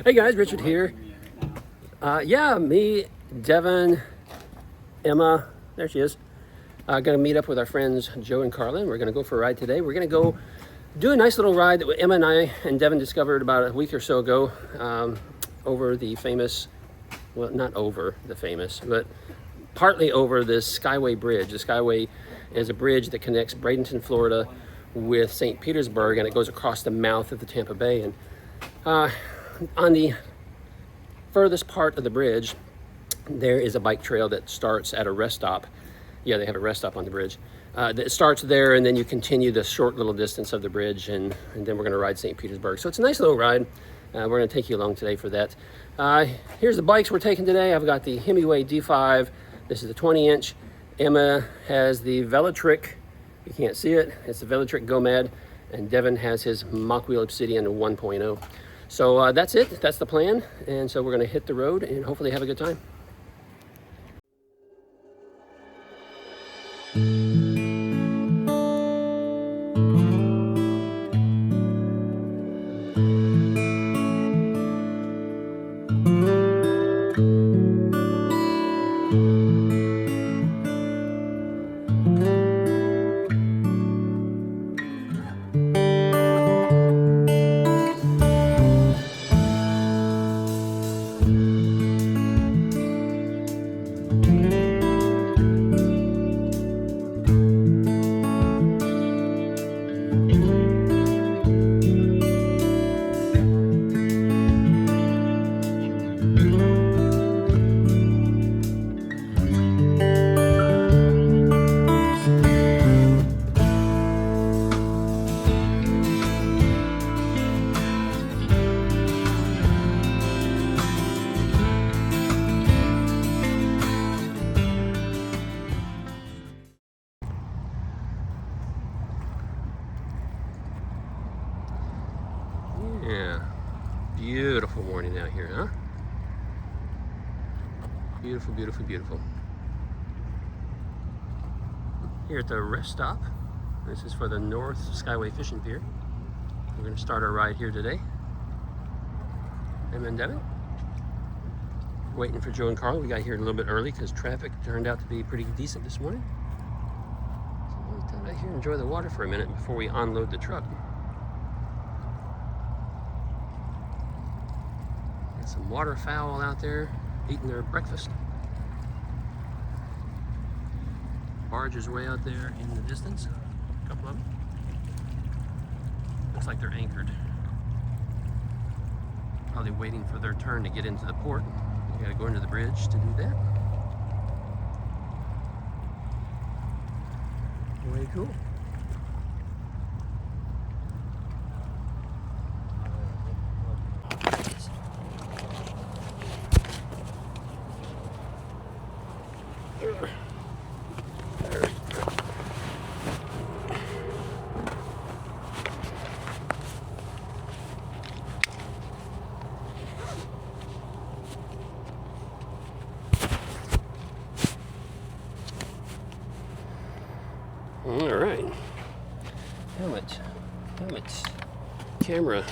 Hey guys, Richard here. Yeah, me, Devin, Emma, there she is. Gonna meet up with our friends Joe and Carla, and we're gonna go for a ride today. We're gonna go do a nice little ride that Emma and I and Devin discovered about a week or so ago over the famous, well, not over the famous, but partly over this Skyway bridge. The Skyway is a bridge that connects Bradenton, Florida with St. Petersburg, and it goes across the mouth of the Tampa Bay. And on the furthest part of the bridge, there is a bike trail that starts at a rest stop. Yeah, they have a rest stop on the bridge. That starts there, and then you continue the short little distance of the bridge, and then we're gonna ride St. Petersburg. So it's a nice little ride. We're gonna take you along today for that. Here's the bikes we're taking today. I've got the Hemiway D5. This is the 20-inch. Emma has the Velotric. You can't see it. It's the Velotric Go-Mad. And Devin has his Mach Wheel Obsidian 1.0. So that's it. That's the plan. And so we're going to hit the road and hopefully have a good time. Yeah, beautiful morning out here, huh? Beautiful, beautiful, beautiful. Here at the rest stop. This is for the North Skyway Fishing Pier. We're going to start our ride here today. Emma and Devin. Waiting for Joe and Carl. We got here a little bit early because traffic turned out to be pretty decent this morning. So we'll come right here and enjoy the water for a minute before we unload the truck. Some waterfowl out there eating their breakfast. Barges way out there in the distance. A couple of them. Looks like they're anchored. Probably waiting for their turn to get into the port. You gotta go into the bridge to do that. Way cool. All right. Helmet. Camera.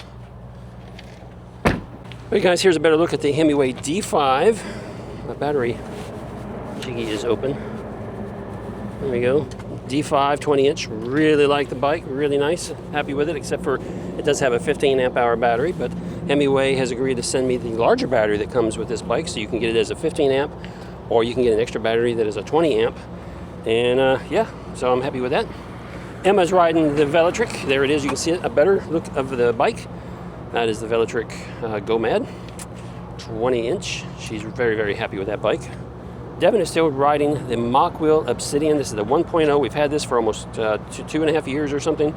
Hey guys, here's a better look at the Hemiway D5. My battery jiggy is open. There we go. D5 20-inch. Really like the bike. Really nice. Happy with it, except for it does have a 15 amp hour battery, but Hemiway has agreed to send me the larger battery that comes with this bike, so you can get it as a 15 amp, or you can get an extra battery that is a 20 amp. And yeah, so I'm happy with that. Emma's riding the Velotric. There it is. You can see it. A better look of the bike. That is the Velotric Go-Mad 20-inch. She's very, very happy with that bike. Devin is still riding the Mach Wheel Obsidian. This is the 1.0. We've had this for almost 2.5 years or something.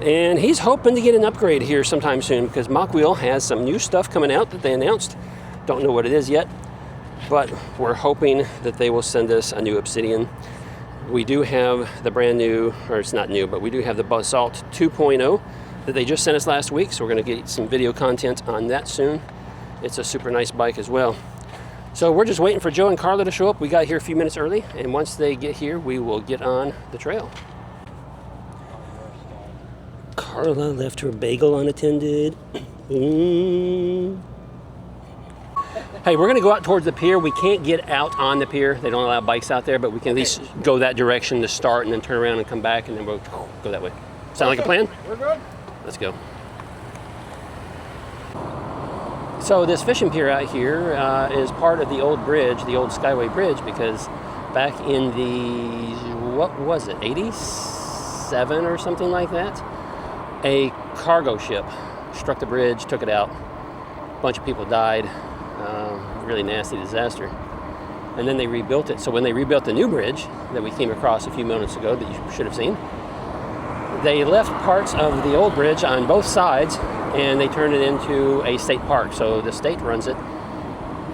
And he's hoping to get an upgrade here sometime soon because Mach Wheel has some new stuff coming out that they announced. Don't know what it is yet, but we're hoping that they will send us a new Obsidian. We do have the brand new, or it's not new, but we do have the Basalt 2.0 that they just sent us last week, so we're going to get some video content on that soon. It's a super nice bike as well. So we're just waiting for Joe and Carla to show up. We got here a few minutes early, and once they get here, we will get on the trail. Carla left her bagel unattended. Hey, we're gonna go out towards the pier. We can't get out on the pier. They don't allow bikes out there, but we can at least go that direction to start and then turn around and come back and then we'll go that way. Sound like a plan? We're good. Let's go. So this fishing pier out here is part of the old bridge, the old Skyway bridge, because back in the, what was it, 87 or something like that, a cargo ship struck the bridge, took it out. A bunch of people died. Really nasty disaster. And then they rebuilt it. So when they rebuilt the new bridge that we came across a few minutes ago that you should have seen, they left parts of the old bridge on both sides and they turned it into a state park. So the state runs it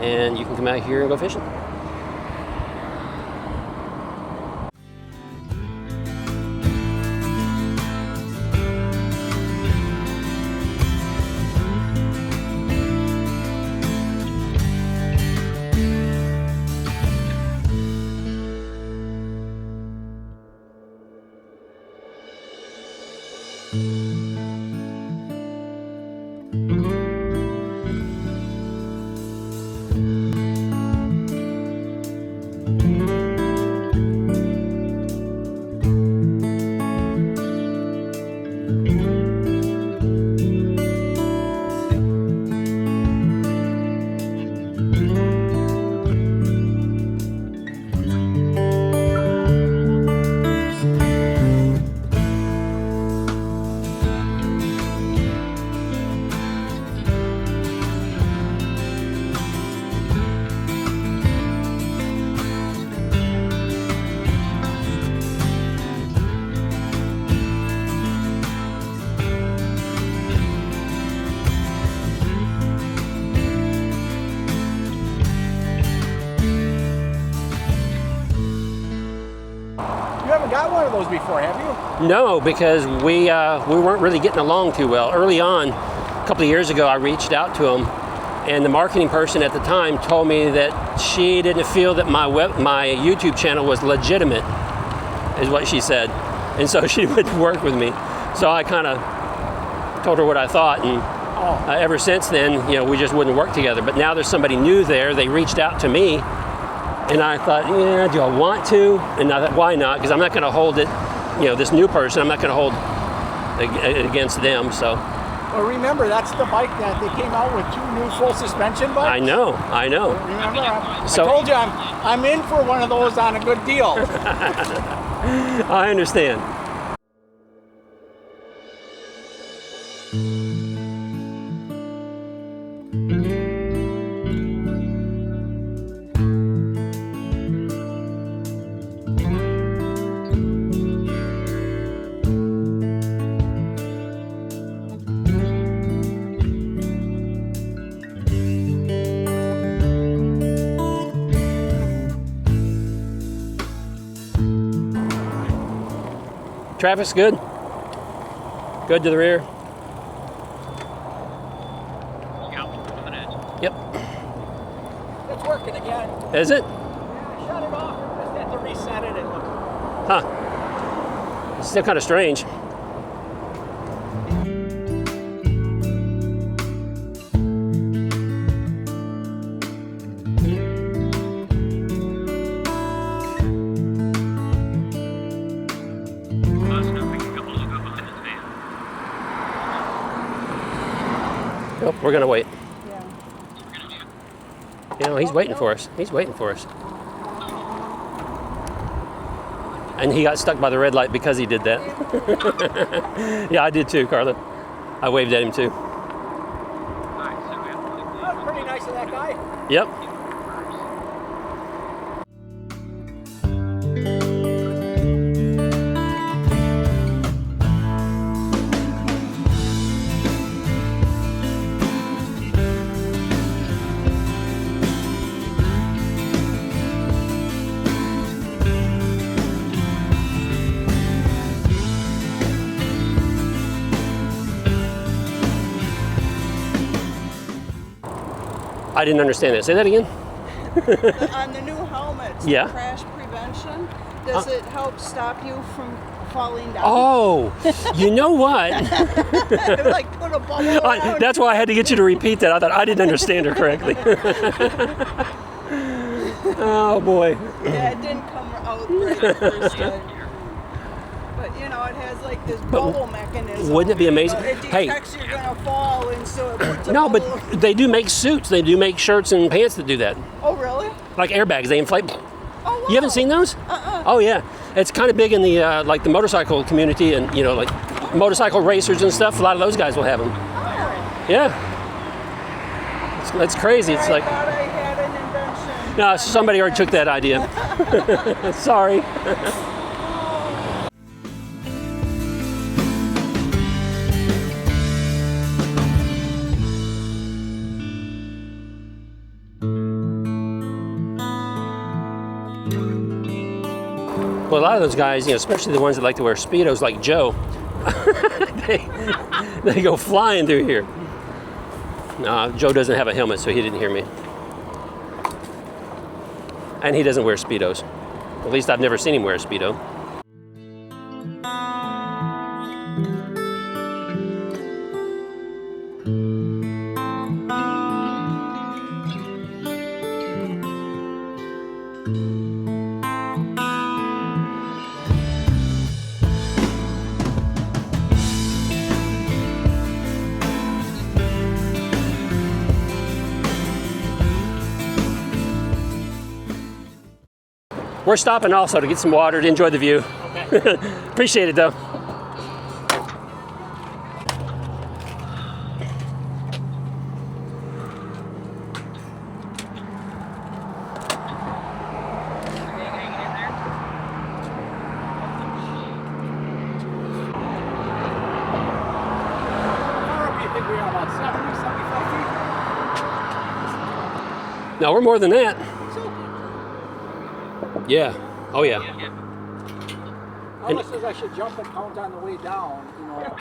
and you can come out here and go fishing. You haven't got one of those before, have you? No, because we weren't really getting along too well. Early on, a couple of years ago, I reached out to him, and the marketing person at the time told me that she didn't feel that my YouTube channel was legitimate, is what she said, and so she wouldn't work with me. So I kind of told her what I thought, and ever since then, you know, we just wouldn't work together. But now there's somebody new there. They reached out to me. And I thought, yeah, do I want to? And I thought, why not? Because I'm not going to hold it, you know, this new person, I'm not going to hold it against them, so. Well, remember, that's the bike that they came out with 2 new full suspension bikes. I know. Remember, I told you I'm in for one of those on a good deal. I understand. Traffic's good. Good to the rear. Yep. It's working again. Is it? Yeah, I shut it off and just had to reset it. Huh. It's still kind of strange. Oh, we're gonna wait. Yeah. You know, he's waiting for us. He's waiting for us. And he got stuck by the red light because he did that. Yeah, I did too, Carla. I waved at him too. That's pretty nice of that guy. Yep. I didn't understand that. Say that again. On the new helmets, Yeah. the crash prevention, Does it help stop you from falling down? Oh, you know what? Like put a bubble around. That's why I had to get you to repeat that. I thought I didn't understand her correctly. Oh boy. Yeah, it didn't come out right the first time. But you know, it has like this bubble mechanism. Wouldn't it be amazing? So it detects you're gonna fall, and so it puts a No, bubble. but they do make suits. They do make shirts and pants that do that. Oh, really? Like airbags, they inflate. Oh, wow. You haven't seen those? Oh yeah, it's kind of big in the like the motorcycle community, and you know, like motorcycle racers and stuff. A lot of those guys will have them. Oh. Yeah, that's crazy. It's like, I thought I had an invention. no, somebody already took that idea. Sorry. Well, a lot of those guys, you know, especially the ones that like to wear Speedos like Joe, they go flying through here. Joe doesn't have a helmet, so he didn't hear me. And he doesn't wear Speedos. At least I've never seen him wear a Speedo. We're stopping also to get some water to enjoy the view. Okay. Appreciate it though. No, we're more than that. Yeah. Oh yeah. Almost says I should jump and count on the way down, you know.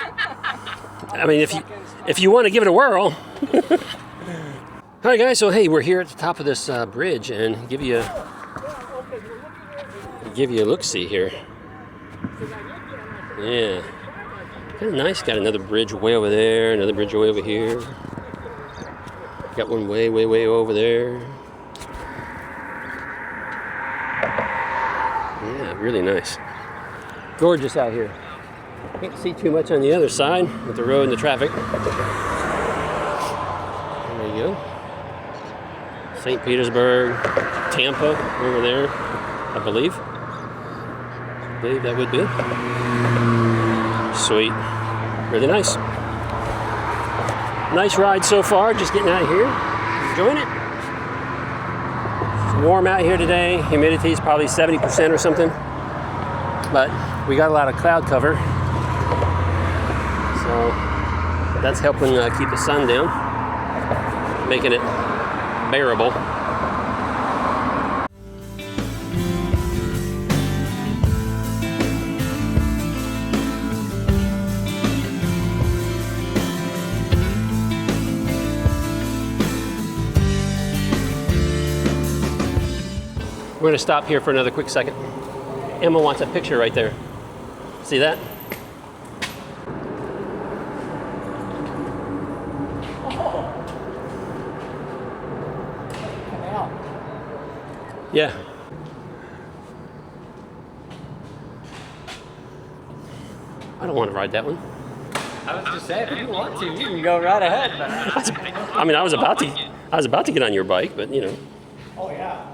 I mean, if you want to give it a whirl. All right, guys. So hey, we're here at the top of this bridge, and give you a look-see here. Yeah. Kind of nice. Got another bridge way over there. Another bridge way over here. Got one way over there. Yeah, really nice. Gorgeous out here. Can't see too much on the other side with the road and the traffic. There you go. St. Petersburg, Tampa, over there, I believe. I believe that would be. Sweet. Really nice. Nice ride so far, just getting out of here. Enjoying it. It's warm out here today. Humidity is probably 70% or something. But we got a lot of cloud cover. So that's helping keep the sun down, making it bearable. We're going to stop here for another quick second. Emma wants a picture right there. See that? Yeah. I don't want to ride that one. I was just saying, if you want to, you can go right ahead. I mean, I was about to get on your bike, but you know. Oh, yeah.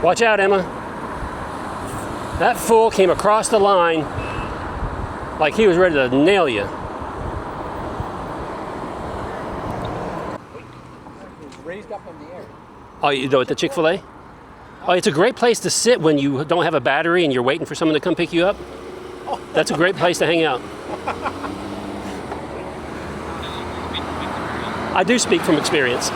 Watch out, Emma. That fool came across the line like he was ready to nail you. It's raised up in the air. Oh, you know, at the Chick-fil-A? Oh, it's a great place to sit when you don't have a battery and you're waiting for someone to come pick you up. That's a great place to hang out. I do speak from experience.